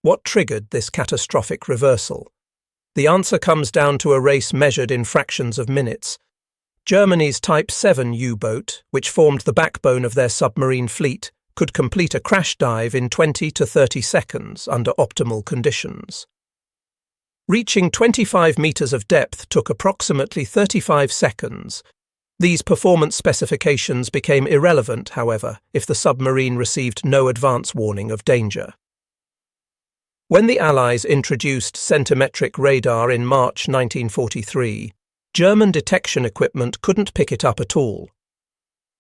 What triggered this catastrophic reversal? The answer comes down to a race measured in fractions of minutes. Germany's Type 7 U-boat, which formed the backbone of their submarine fleet, could complete a crash dive in 20 to 30 seconds under optimal conditions. Reaching 25 meters of depth took approximately 35 seconds. These performance specifications became irrelevant, however, if the submarine received no advance warning of danger. When the Allies introduced centimetric radar in March 1943, German detection equipment couldn't pick it up at all.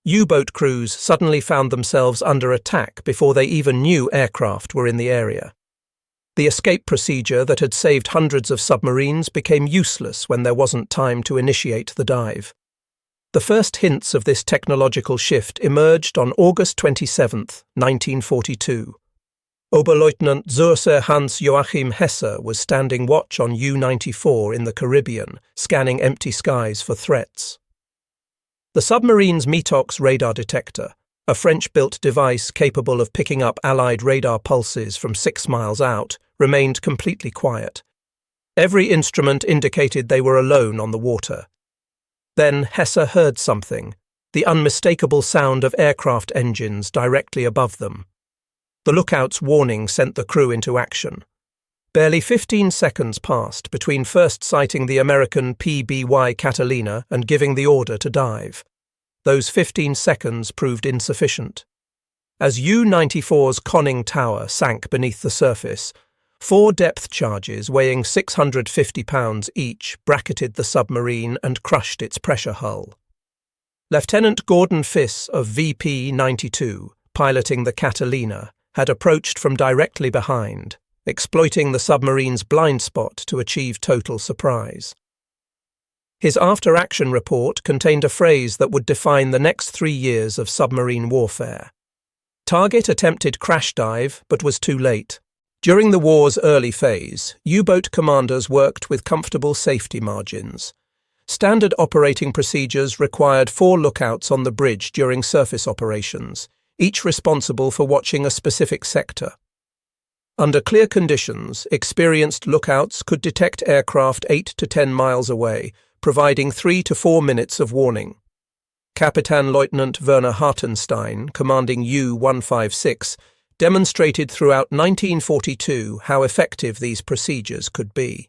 U-boat crews suddenly found themselves under attack before they even knew aircraft were in the area. The escape procedure that had saved hundreds of submarines became useless when there wasn't time to initiate the dive. The first hints of this technological shift emerged on August 27, 1942. Oberleutnant Zürcher Hans-Joachim Hesse was standing watch on U-94 in the Caribbean, scanning empty skies for threats. The submarine's Metox radar detector, a French-built device capable of picking up Allied radar pulses from 6 miles out, remained completely quiet. Every instrument indicated they were alone on the water. Then Hesse heard something, the unmistakable sound of aircraft engines directly above them. The lookout's warning sent the crew into action. Barely 15 seconds passed between first sighting the American PBY Catalina and giving the order to dive. Those 15 seconds proved insufficient. As U-94's conning tower sank beneath the surface, 4 depth charges weighing 650 pounds each bracketed the submarine and crushed its pressure hull. Lieutenant Gordon Fiss of VP 92, piloting the Catalina, had approached from directly behind, exploiting the submarine's blind spot to achieve total surprise. His after-action report contained a phrase that would define the next 3 years of submarine warfare. Target attempted crash dive, but was too late. During the war's early phase, U-boat commanders worked with comfortable safety margins. Standard operating procedures required 4 lookouts on the bridge during surface operations, each responsible for watching a specific sector. Under clear conditions, experienced lookouts could detect aircraft 8 to 10 miles away, providing 3 to 4 minutes of warning. Captain Lieutenant Werner Hartenstein, commanding U-156, demonstrated throughout 1942 how effective these procedures could be.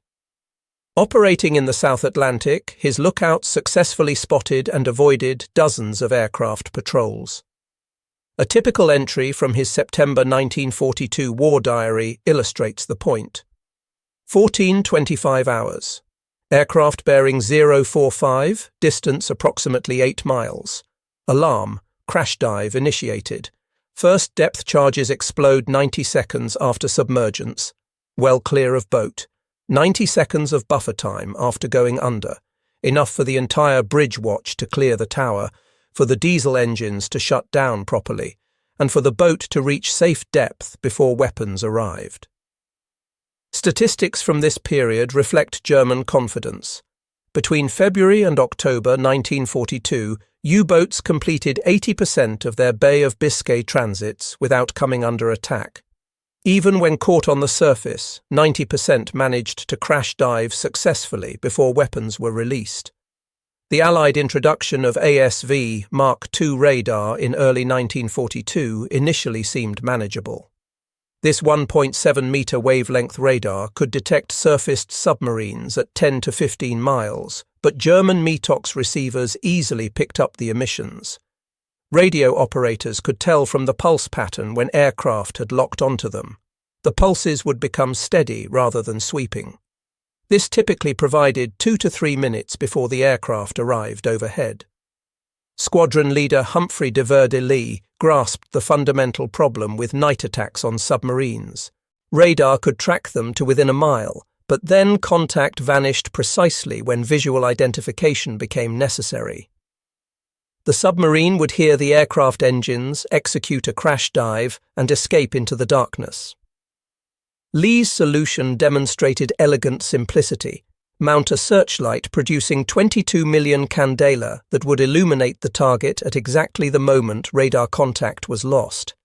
Operating in the South Atlantic, his lookouts successfully spotted and avoided dozens of aircraft patrols. A typical entry from his September 1942 war diary illustrates the point. 14:25 hours. Aircraft bearing 045, distance approximately 8 miles. Alarm, crash dive initiated. First depth charges explode 90 seconds after submergence. Well clear of boat. 90 seconds of buffer time after going under. Enough for the entire bridge watch to clear the tower, for the diesel engines to shut down properly, and for the boat to reach safe depth before weapons arrived. Statistics from this period reflect German confidence. Between February and October 1942, U-boats completed 80% of their Bay of Biscay transits without coming under attack. Even when caught on the surface, 90% managed to crash dive successfully before weapons were released. The Allied introduction of ASV Mark II radar in early 1942 initially seemed manageable. This 1.7-meter wavelength radar could detect surfaced submarines at 10 to 15 miles, but German Metox receivers easily picked up the emissions. Radio operators could tell from the pulse pattern when aircraft had locked onto them. The pulses would become steady rather than sweeping. This typically provided 2 to 3 minutes before the aircraft arrived overhead. Squadron leader Humphrey de Leigh grasped the fundamental problem with night attacks on submarines. Radar could track them to within a mile, but then contact vanished precisely when visual identification became necessary. The submarine would hear the aircraft engines, execute a crash dive, and escape into the darkness. Leigh's solution demonstrated elegant simplicity. Mount a searchlight producing 22 million candela that would illuminate the target at exactly the moment radar contact was lost.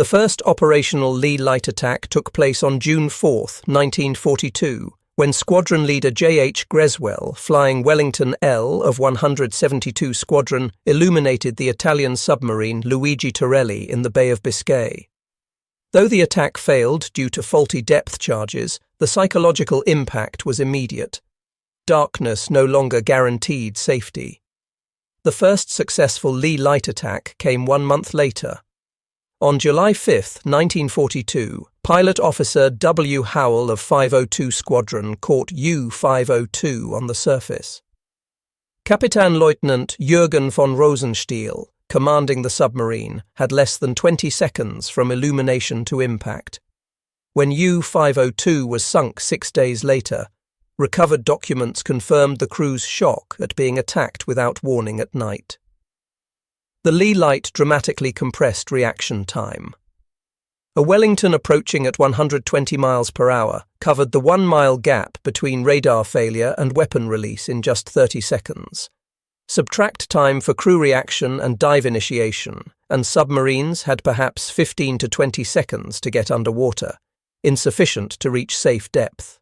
The first operational Leigh light attack took place on June 4, 1942, when Squadron Leader J.H. Greswell, flying Wellington L of 172 Squadron, illuminated the Italian submarine Luigi Torelli in the Bay of Biscay. Though the attack failed due to faulty depth charges, the psychological impact was immediate. Darkness no longer guaranteed safety. The first successful Leigh light attack came 1 month later. On July 5, 1942, Pilot Officer W. Howell of 502 Squadron caught U-502 on the surface. Kapitänleutnant Jürgen von Rosenstiel, commanding the submarine, had less than 20 seconds from illumination to impact. When U-502 was sunk 6 days later, recovered documents confirmed the crew's shock at being attacked without warning at night. The Leigh light dramatically compressed reaction time. A Wellington approaching at 120 miles per hour covered the 1-mile gap between radar failure and weapon release in just 30 seconds. Subtract time for crew reaction and dive initiation, and submarines had perhaps 15 to 20 seconds to get underwater, insufficient to reach safe depth.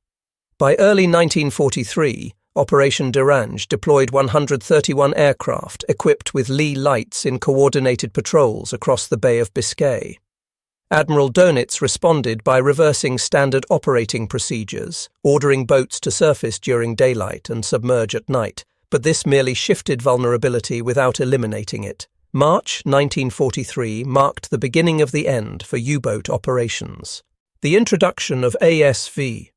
By early 1943, Operation Derange deployed 131 aircraft equipped with Leigh lights in coordinated patrols across the Bay of Biscay. Admiral Dönitz responded by reversing standard operating procedures, ordering boats to surface during daylight and submerge at night, but this merely shifted vulnerability without eliminating it. March 1943 marked the beginning of the end for U-boat operations. The introduction of ASV,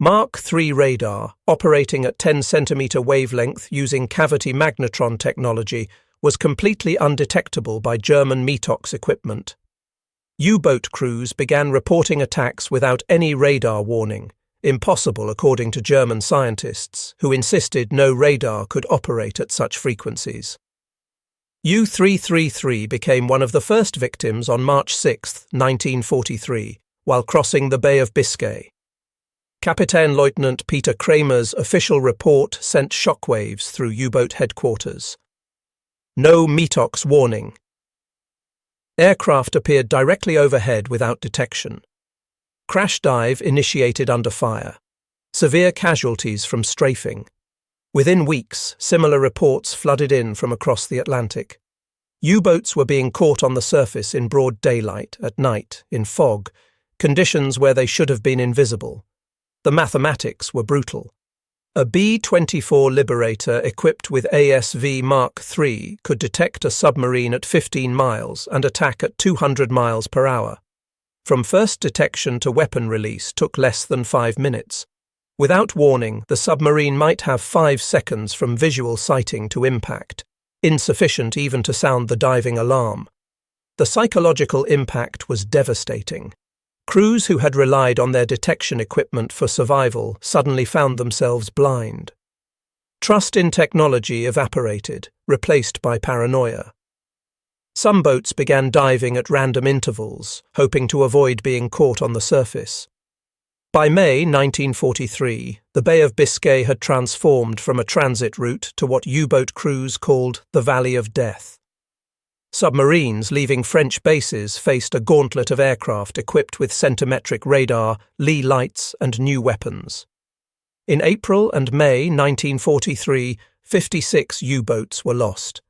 Mark III radar, operating at 10 cm wavelength using cavity magnetron technology, was completely undetectable by German METOX equipment. U-boat crews began reporting attacks without any radar warning, impossible according to German scientists, who insisted no radar could operate at such frequencies. U-333 became one of the first victims on March 6, 1943, while crossing the Bay of Biscay. Kapitänleutnant Peter Kramer's official report sent shockwaves through U-boat headquarters. No METOX warning. Aircraft appeared directly overhead without detection. Crash dive initiated under fire. Severe casualties from strafing. Within weeks, similar reports flooded in from across the Atlantic. U-boats were being caught on the surface in broad daylight, at night, in fog, conditions where they should have been invisible. The mathematics were brutal. A B-24 Liberator equipped with ASV Mark III could detect a submarine at 15 miles and attack at 200 miles per hour. From first detection to weapon release took less than 5 minutes. Without warning, the submarine might have 5 seconds from visual sighting to impact, insufficient even to sound the diving alarm. The psychological impact was devastating. Crews who had relied on their detection equipment for survival suddenly found themselves blind. Trust in technology evaporated, replaced by paranoia. Some boats began diving at random intervals, hoping to avoid being caught on the surface. By May 1943, the Bay of Biscay had transformed from a transit route to what U-boat crews called the Valley of Death. Submarines leaving French bases faced a gauntlet of aircraft equipped with centimetric radar, Leigh lights, and new weapons. In April and May 1943, 56 U-boats were lost.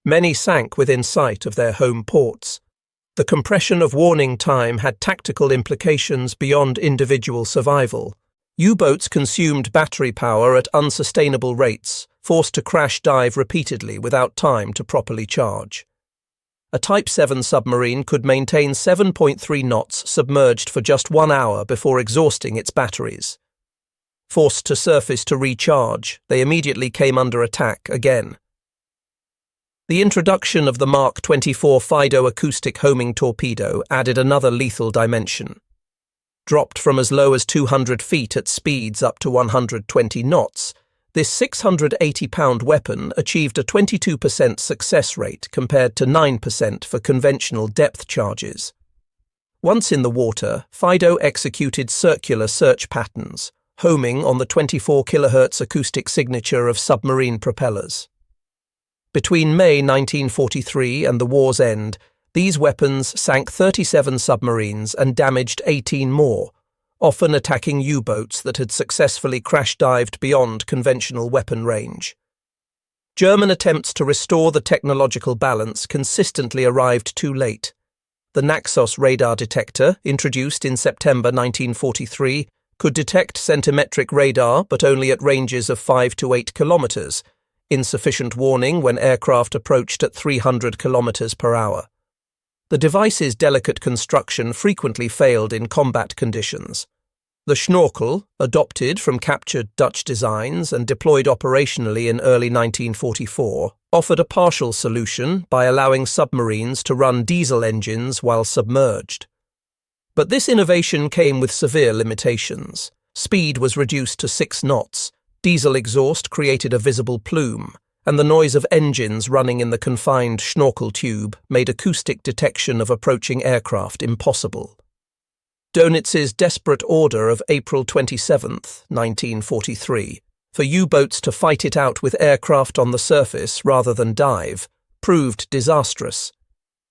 Many sank within sight of their home ports. The compression of warning time had tactical implications beyond individual survival. U-boats consumed battery power at unsustainable rates, forced to crash dive repeatedly without time to properly charge. A Type 7 submarine could maintain 7.3 knots submerged for just 1 hour before exhausting its batteries. Forced to surface to recharge, they immediately came under attack again. The introduction of the Mark 24 Fido acoustic homing torpedo added another lethal dimension. Dropped from as low as 200 feet at speeds up to 120 knots, this 680-pound weapon achieved a 22% success rate compared to 9% for conventional depth charges. Once in the water, Fido executed circular search patterns, homing on the 24 kHz acoustic signature of submarine propellers. Between May 1943 and the war's end, These weapons sank 37 submarines and damaged 18 more, often attacking U-boats that had successfully crash-dived beyond conventional weapon range. German attempts to restore the technological balance consistently arrived too late. The Naxos radar detector, introduced in September 1943, could detect centimetric radar but only at ranges of 5 to 8 kilometers, insufficient warning when aircraft approached at 300 kilometers per hour. The device's delicate construction frequently failed in combat conditions. The Schnorkel, adopted from captured Dutch designs and deployed operationally in early 1944, offered a partial solution by allowing submarines to run diesel engines while submerged. But this innovation came with severe limitations. Speed was reduced to 6 knots, diesel exhaust created a visible plume, and the noise of engines running in the confined Schnorkel tube made acoustic detection of approaching aircraft impossible. Dönitz's desperate order of April 27, 1943, for U-boats to fight it out with aircraft on the surface rather than dive, proved disastrous.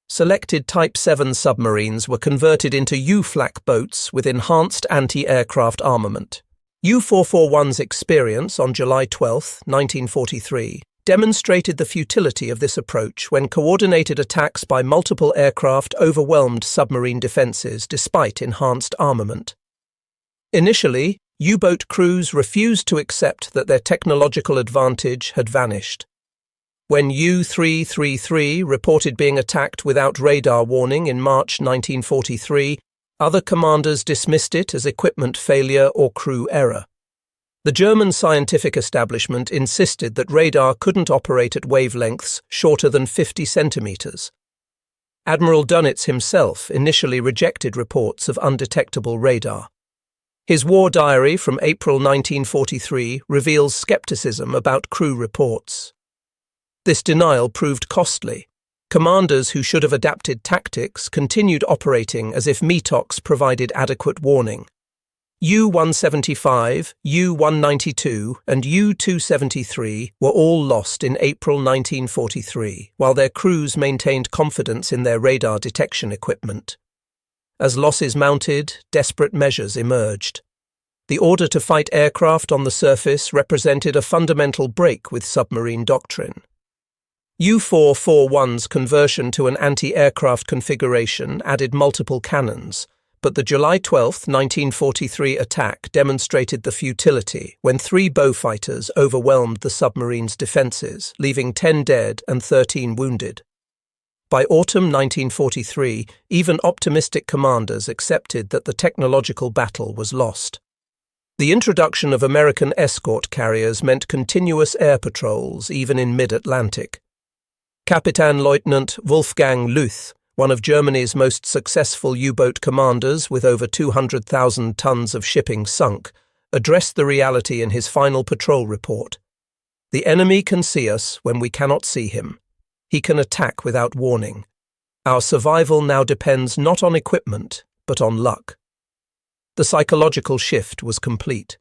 Selected Type 7 submarines were converted into U-flak boats with enhanced anti-aircraft armament. U-441's experience on July 12, 1943, demonstrated the futility of this approach when coordinated attacks by multiple aircraft overwhelmed submarine defences despite enhanced armament. Initially, U-boat crews refused to accept that their technological advantage had vanished. When U-333 reported being attacked without radar warning in March 1943, other commanders dismissed it as equipment failure or crew error. The German scientific establishment insisted that radar couldn't operate at wavelengths shorter than 50 centimeters. Admiral Dönitz himself initially rejected reports of undetectable radar. His war diary from April 1943 reveals skepticism about crew reports. This denial proved costly. Commanders who should have adapted tactics continued operating as if METOX provided adequate warning. U-175, U-192 and U-273 were all lost in April 1943, while their crews maintained confidence in their radar detection equipment. As losses mounted, desperate measures emerged. The order to fight aircraft on the surface represented a fundamental break with submarine doctrine. U-441's conversion to an anti-aircraft configuration added multiple cannons, but the July 12, 1943 attack demonstrated the futility when 3 Beaufighters overwhelmed the submarine's defences, leaving 10 dead and 13 wounded. By autumn 1943, even optimistic commanders accepted that the technological battle was lost. The introduction of American escort carriers meant continuous air patrols even in mid-Atlantic. Kapitänleutnant Wolfgang Lüth, one of Germany's most successful U-boat commanders with over 200,000 tons of shipping sunk, addressed the reality in his final patrol report. "The enemy can see us when we cannot see him. He can attack without warning. Our survival now depends not on equipment, but on luck." The psychological shift was complete.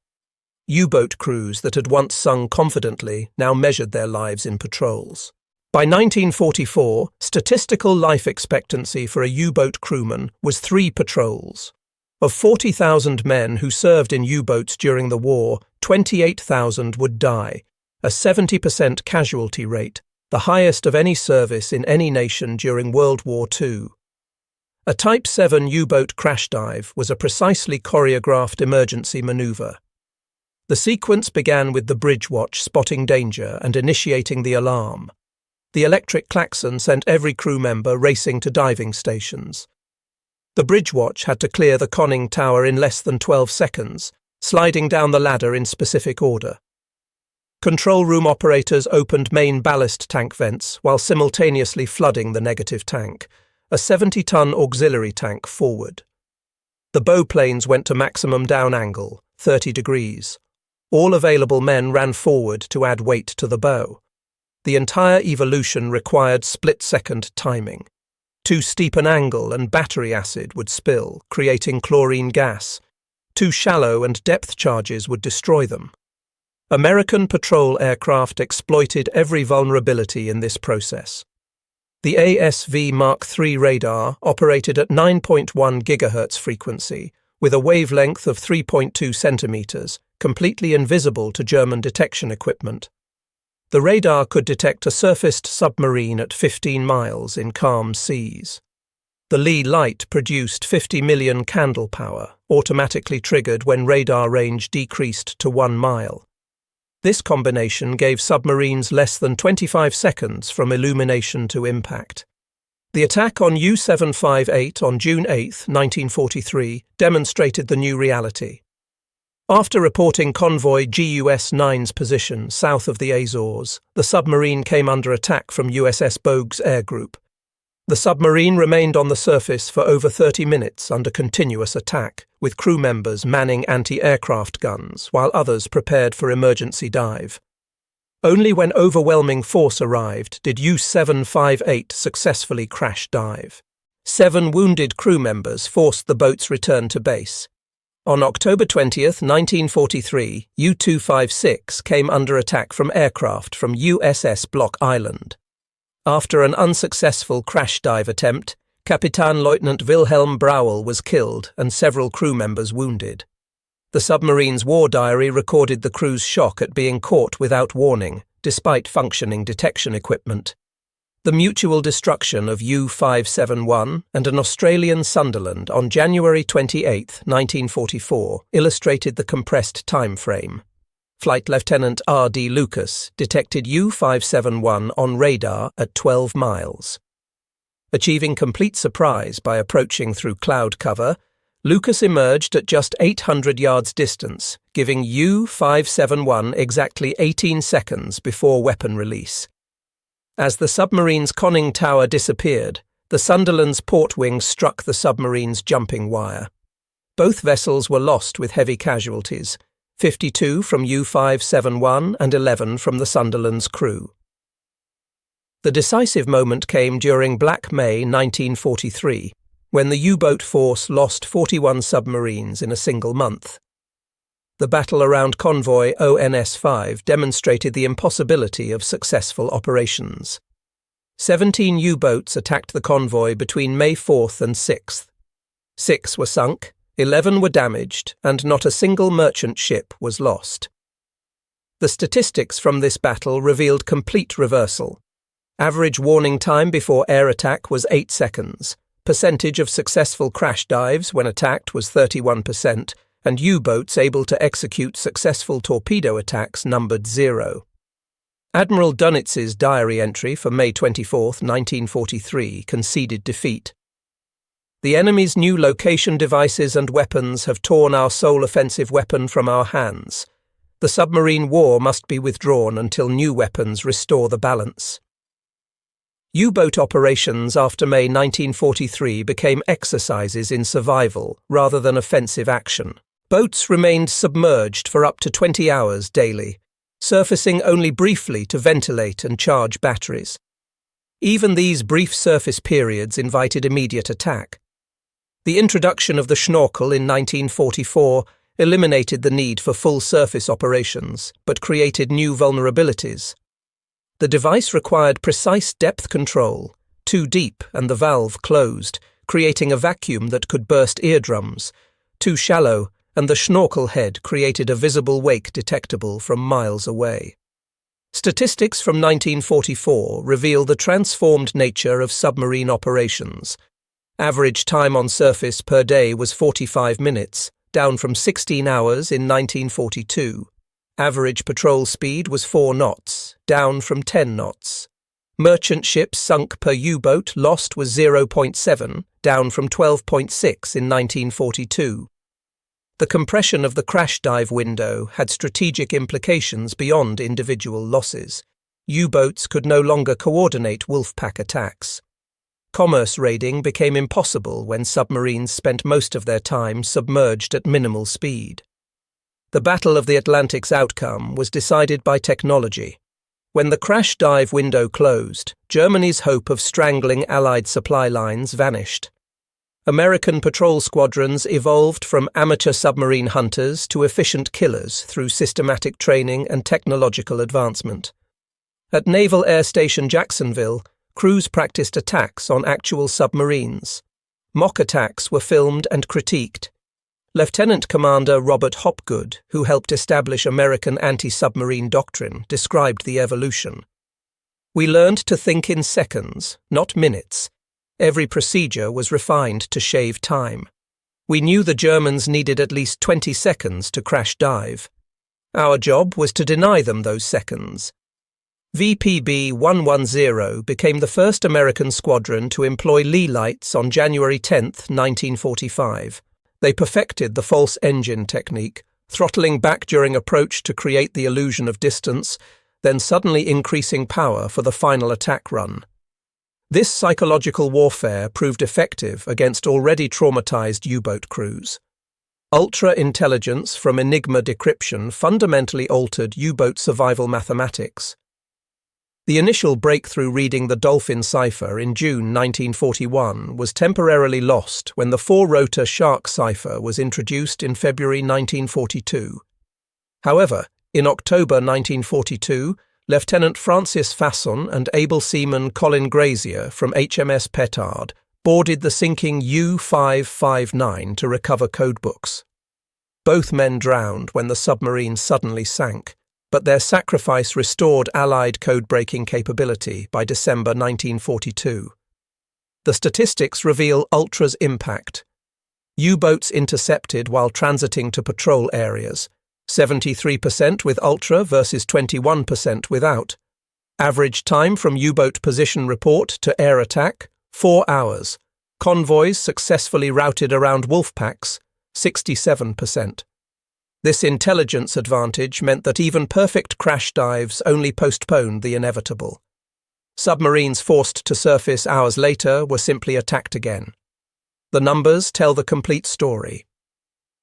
U-boat crews that had once sung confidently now measured their lives in patrols. By 1944, statistical life expectancy for a U-boat crewman was 3 patrols. Of 40,000 men who served in U-boats during the war, 28,000 would die, a 70% casualty rate, the highest of any service in any nation during World War II. A Type 7 U-boat crash dive was a precisely choreographed emergency maneuver. The sequence began with the bridge watch spotting danger and initiating the alarm. The electric klaxon sent every crew member racing to diving stations. The bridge watch had to clear the conning tower in less than 12 seconds, sliding down the ladder in specific order. Control room operators opened main ballast tank vents while simultaneously flooding the negative tank, a 70-ton auxiliary tank forward. The bow planes went to maximum down angle, 30 degrees. All available men ran forward to add weight to the bow. The entire evolution required split-second timing. Too steep an angle and battery acid would spill, creating chlorine gas. Too shallow and depth charges would destroy them. American patrol aircraft exploited every vulnerability in this process. The ASV Mark III radar operated at 9.1 GHz frequency, with a wavelength of 3.2 centimeters, completely invisible to German detection equipment. The radar could detect a surfaced submarine at 15 miles in calm seas. The Leigh light produced 50 million candle power, automatically triggered when radar range decreased to 1 mile. This combination gave submarines less than 25 seconds from illumination to impact. The attack on U-758 on June 8, 1943, demonstrated the new reality. After reporting convoy GUS-9's position south of the Azores, the submarine came under attack from USS Bogues Air Group. The submarine remained on the surface for over 30 minutes under continuous attack, with crew members manning anti-aircraft guns while others prepared for emergency dive. Only when overwhelming force arrived did U-758 successfully crash dive. 7 wounded crew members forced the boat's return to base. On October 20, 1943, U-256 came under attack from aircraft from USS Block Island. After an unsuccessful crash dive attempt, Captain Lieutenant Wilhelm Brauel was killed and several crew members wounded. The submarine's war diary recorded the crew's shock at being caught without warning, despite functioning detection equipment. The mutual destruction of U-571 and an Australian Sunderland on January 28, 1944, illustrated the compressed time frame. Flight Lieutenant R.D. Lucas detected U-571 on radar at 12 miles. Achieving complete surprise by approaching through cloud cover, Lucas emerged at just 800 yards distance, giving U-571 exactly 18 seconds before weapon release. As the submarine's conning tower disappeared, the Sunderland's port wing struck the submarine's jumping wire. Both vessels were lost with heavy casualties, 52 from U-571 and 11 from the Sunderland's crew. The decisive moment came during Black May 1943, when the U-boat force lost 41 submarines in a single month. The battle around convoy ONS-5 demonstrated the impossibility of successful operations. 17 U-boats attacked the convoy between May 4th and 6th. 6 were sunk, 11 were damaged, and not a single merchant ship was lost. The statistics from this battle revealed complete reversal. Average warning time before air attack was 8 seconds. Percentage of successful crash dives when attacked was 31%, and U-boats able to execute successful torpedo attacks numbered 0. Admiral Dunitz's diary entry for May 24, 1943, conceded defeat. The enemy's new location devices and weapons have torn our sole offensive weapon from our hands. The submarine war must be withdrawn until new weapons restore the balance. U-boat operations after May 1943 became exercises in survival rather than offensive action. Boats remained submerged for up to 20 hours daily, surfacing only briefly to ventilate and charge batteries. Even these brief surface periods invited immediate attack. The introduction of the schnorkel in 1944 eliminated the need for full surface operations, but created new vulnerabilities. The device required precise depth control, too deep and the valve closed, creating a vacuum that could burst eardrums, too shallow, and the schnorkel head created a visible wake detectable from miles away. Statistics from 1944 reveal the transformed nature of submarine operations. Average time on surface per day was 45 minutes, down from 16 hours in 1942. Average patrol speed was 4 knots, down from 10 knots. Merchant ships sunk per U-boat lost was 0.7, down from 12.6 in 1942. The compression of the crash dive window had strategic implications beyond individual losses. U-boats could no longer coordinate wolfpack attacks. Commerce raiding became impossible when submarines spent most of their time submerged at minimal speed. The Battle of the Atlantic's outcome was decided by technology. When the crash dive window closed, Germany's hope of strangling Allied supply lines vanished. American patrol squadrons evolved from amateur submarine hunters to efficient killers through systematic training and technological advancement. At Naval Air Station Jacksonville, crews practiced attacks on actual submarines. Mock attacks were filmed and critiqued. Lieutenant Commander Robert Hopgood, who helped establish American anti-submarine doctrine, described the evolution. "We learned to think in seconds, not minutes. Every procedure was refined to shave time. We knew the Germans needed at least 20 seconds to crash dive. Our job was to deny them those seconds." VPB 110 became the first American squadron to employ Leigh lights on January 10, 1945. They perfected the false engine technique, throttling back during approach to create the illusion of distance, then suddenly increasing power for the final attack run. This psychological warfare proved effective against already traumatized U-boat crews. Ultra-intelligence from Enigma decryption fundamentally altered U-boat survival mathematics. The initial breakthrough reading the Dolphin cipher in June 1941 was temporarily lost when the four-rotor Shark cipher was introduced in February 1942. However, in October 1942, Lieutenant Francis Fasson and able seaman Colin Grazier from HMS Petard boarded the sinking U-559 to recover codebooks. Both men drowned when the submarine suddenly sank, but their sacrifice restored Allied code-breaking capability by December 1942. The statistics reveal Ultra's impact. U-boats intercepted while transiting to patrol areas, 73% with Ultra versus 21% without. Average time from U-boat position report to air attack, 4 hours. Convoys successfully routed around wolf packs, 67%. This intelligence advantage meant that even perfect crash dives only postponed the inevitable. Submarines forced to surface hours later were simply attacked again. The numbers tell the complete story.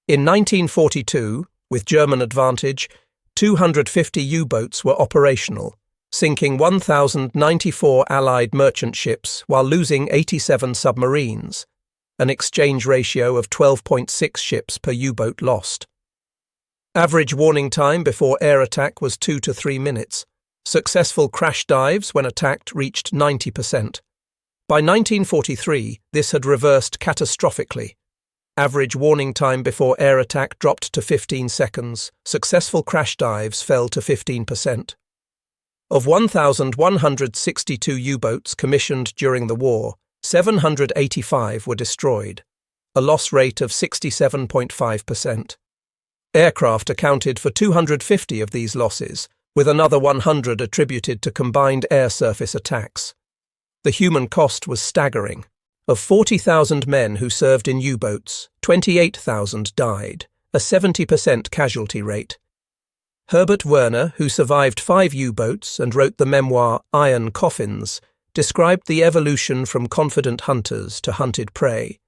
In 1942, with German advantage, 250 U-boats were operational, sinking 1,094 Allied merchant ships while losing 87 submarines, an exchange ratio of 12.6 ships per U-boat lost. Average warning time before air attack was 2 to 3 minutes. Successful crash dives when attacked reached 90%. By 1943, this had reversed catastrophically. Average warning time before air attack dropped to 15 seconds. Successful crash dives fell to 15%. Of 1,162 U-boats commissioned during the war, 785 were destroyed, a loss rate of 67.5%. Aircraft accounted for 250 of these losses, with another 100 attributed to combined air-surface attacks. The human cost was staggering. Of 40,000 men who served in U-boats, 28,000 died, a 70% casualty rate. Herbert Werner, who survived 5 U-boats and wrote the memoir Iron Coffins, described the evolution from confident hunters to hunted prey.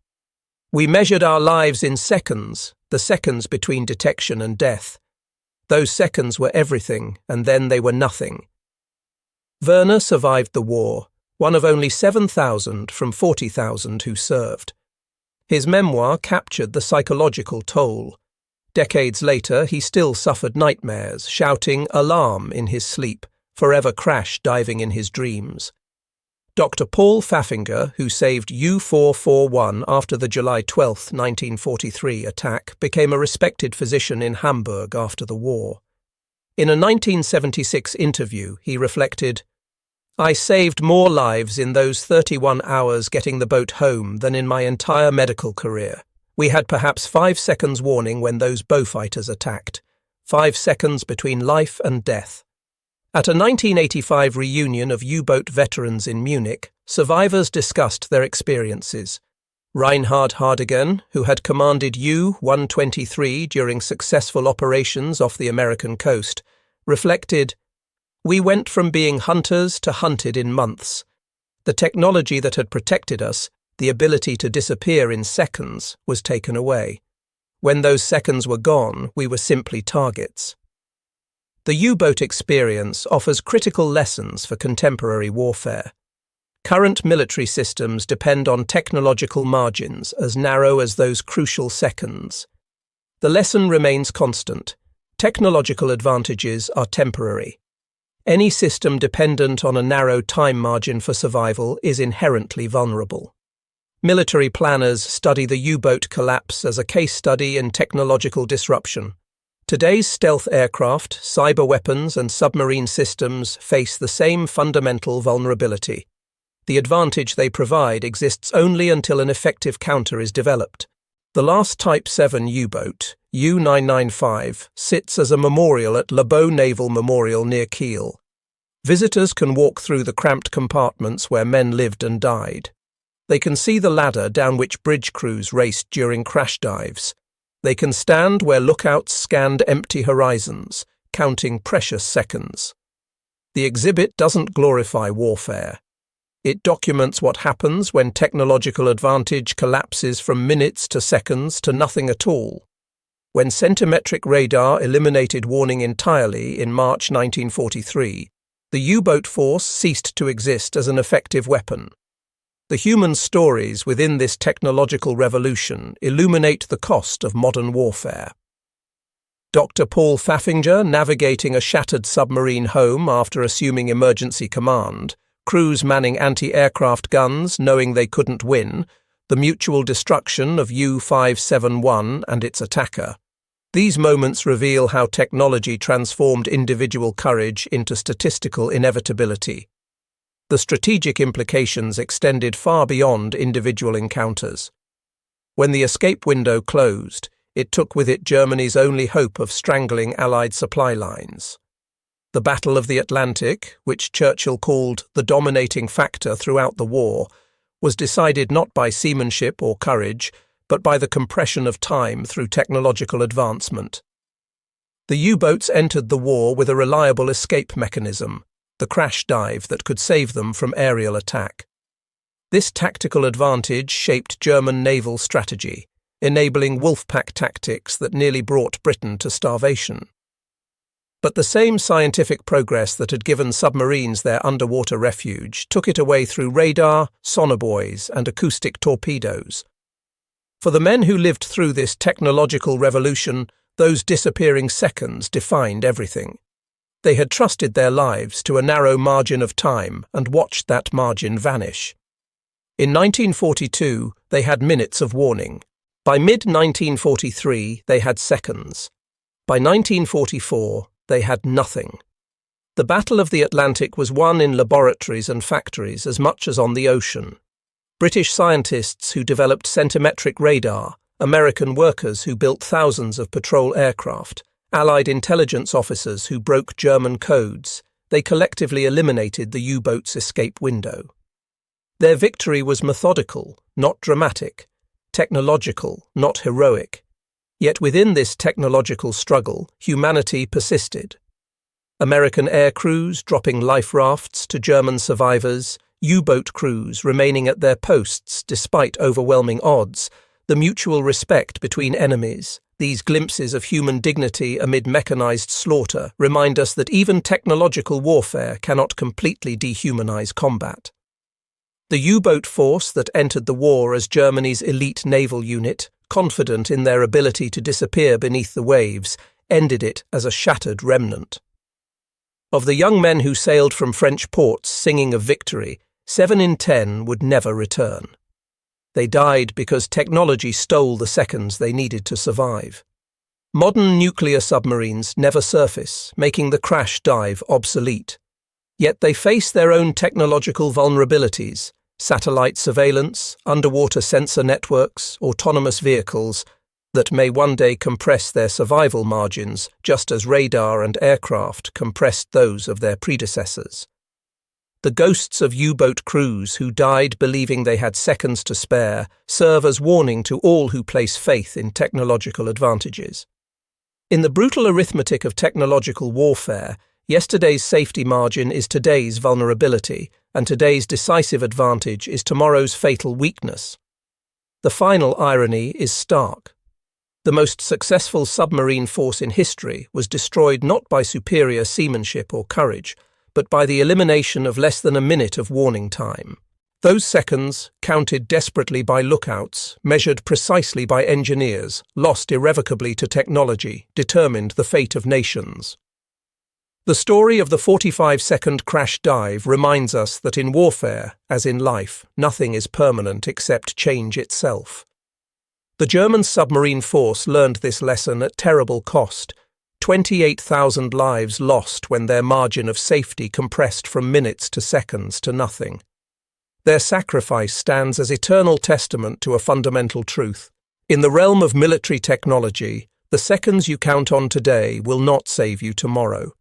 "We measured our lives in seconds, the seconds between detection and death. Those seconds were everything, and then they were nothing." Werner survived the war, one of only 7,000 from 40,000 who served. His memoir captured the psychological toll. Decades later, he still suffered nightmares, shouting "alarm" in his sleep, forever crash diving in his dreams. Dr. Paul Pfaffinger, who saved U-441 after the July 12, 1943 attack, became a respected physician in Hamburg after the war. In a 1976 interview, he reflected, "I saved more lives in those 31 hours getting the boat home than in my entire medical career. We had perhaps 5 seconds warning when those Beaufighters attacked. 5 seconds between life and death." At a 1985 reunion of U-boat veterans in Munich, survivors discussed their experiences. Reinhard Hardigan, who had commanded U-123 during successful operations off the American coast, reflected, "We went from being hunters to hunted in months. The technology that had protected us, the ability to disappear in seconds, was taken away. When those seconds were gone, we were simply targets." The U-boat experience offers critical lessons for contemporary warfare. Current military systems depend on technological margins as narrow as those crucial seconds. The lesson remains constant. Technological advantages are temporary. Any system dependent on a narrow time margin for survival is inherently vulnerable. Military planners study the U-boat collapse as a case study in technological disruption. Today's stealth aircraft, cyber weapons, and submarine systems face the same fundamental vulnerability. The advantage they provide exists only until an effective counter is developed. The last Type 7 U-boat, U-995, sits as a memorial at Leigh Naval Memorial near Kiel. Visitors can walk through the cramped compartments where men lived and died. They can see the ladder down which bridge crews raced during crash dives. They can stand where lookouts scanned empty horizons, counting precious seconds. The exhibit doesn't glorify warfare. It documents what happens when technological advantage collapses from minutes to seconds to nothing at all. When centimetric radar eliminated warning entirely in March 1943, the U-boat force ceased to exist as an effective weapon. The human stories within this technological revolution illuminate the cost of modern warfare. Dr. Paul Faffinger navigating a shattered submarine home after assuming emergency command, crews manning anti-aircraft guns knowing they couldn't win, the mutual destruction of U-571 and its attacker. These moments reveal how technology transformed individual courage into statistical inevitability. The strategic implications extended far beyond individual encounters. When the escape window closed, it took with it Germany's only hope of strangling Allied supply lines. The Battle of the Atlantic, which Churchill called the dominating factor throughout the war, was decided not by seamanship or courage, but by the compression of time through technological advancement. The U-boats entered the war with a reliable escape mechanism, the crash dive that could save them from aerial attack. This tactical advantage shaped German naval strategy, enabling wolfpack tactics that nearly brought Britain to starvation. But the same scientific progress that had given submarines their underwater refuge took it away through radar, sonobuoys, and acoustic torpedoes. For the men who lived through this technological revolution, those disappearing seconds defined everything. They had trusted their lives to a narrow margin of time and watched that margin vanish. In 1942, they had minutes of warning. By mid-1943, they had seconds. By 1944, they had nothing. The Battle of the Atlantic was won in laboratories and factories as much as on the ocean. British scientists who developed centimetric radar, American workers who built thousands of patrol aircraft, Allied intelligence officers who broke German codes, they collectively eliminated the U-boat's escape window. Their victory was methodical, not dramatic, technological, not heroic. Yet within this technological struggle, humanity persisted. American air crews dropping life rafts to German survivors, U-boat crews remaining at their posts despite overwhelming odds, the mutual respect between enemies, these glimpses of human dignity amid mechanized slaughter remind us that even technological warfare cannot completely dehumanize combat. The U-boat force that entered the war as Germany's elite naval unit, confident in their ability to disappear beneath the waves, ended it as a shattered remnant. Of the young men who sailed from French ports singing of victory, 7 in 10 would never return. They died because technology stole the seconds they needed to survive. Modern nuclear submarines never surface, making the crash dive obsolete. Yet they face their own technological vulnerabilities: satellite surveillance, underwater sensor networks, autonomous vehicles that may one day compress their survival margins just as radar and aircraft compressed those of their predecessors. The ghosts of U-boat crews who died believing they had seconds to spare serve as warning to all who place faith in technological advantages. In the brutal arithmetic of technological warfare, yesterday's safety margin is today's vulnerability, and today's decisive advantage is tomorrow's fatal weakness. The final irony is stark. The most successful submarine force in history was destroyed not by superior seamanship or courage, but by the elimination of less than a minute of warning time. Those seconds, counted desperately by lookouts, measured precisely by engineers, lost irrevocably to technology, determined the fate of nations. The story of the 45-second crash dive reminds us that in warfare, as in life, nothing is permanent except change itself. The German submarine force learned this lesson at terrible cost. 28,000 lives lost when their margin of safety compressed from minutes to seconds to nothing. Their sacrifice stands as eternal testament to a fundamental truth. In the realm of military technology, the seconds you count on today will not save you tomorrow.